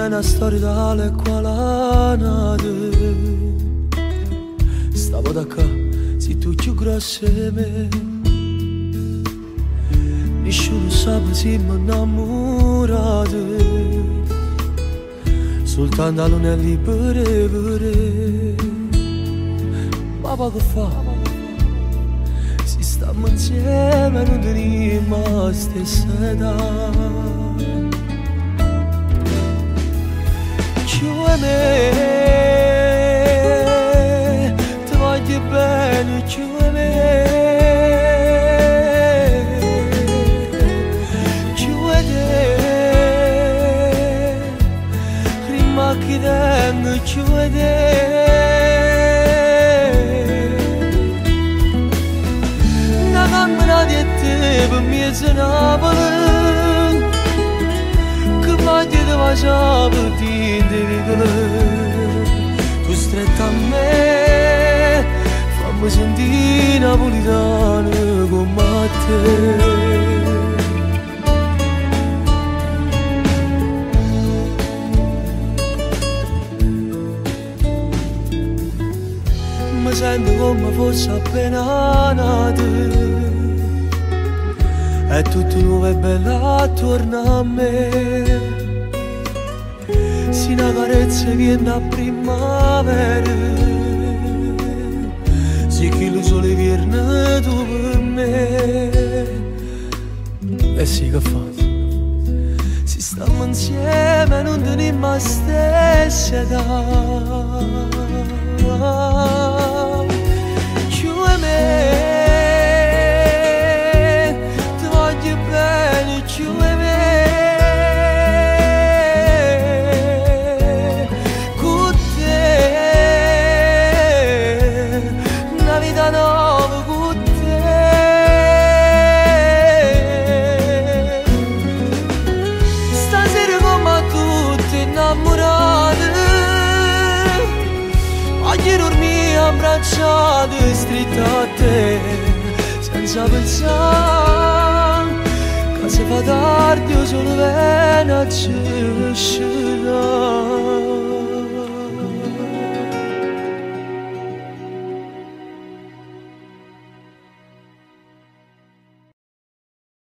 una storia tale qual è nata. Stavo da qua, sei tu più grosso di me. Nessuno sa se siamo innamorati. Soltanto la luna è libera, ma poco fa si stiamo insieme e non teniamo la stessa età. Cioè me, ti voglio bene, cioè me, cioè te, rimacchi dentro, cioè te. Una cammina di te per me se Napoli, che voglio te faccia per te. Tu stretta a me, fammi sentire napolitano come te. Mi sento come fosse appena nato, è tutto nuovo e bello attorno a me. Si una carezza viene a primavera, si che lo sole viene tu per me. E sì che fa, si stiamo insieme e non teniamo la stessa età. Cioè me, ti voglio bene, cioè me. Abbracciate strette a te, senza pensare che se fa tardi o solo viene a cescere.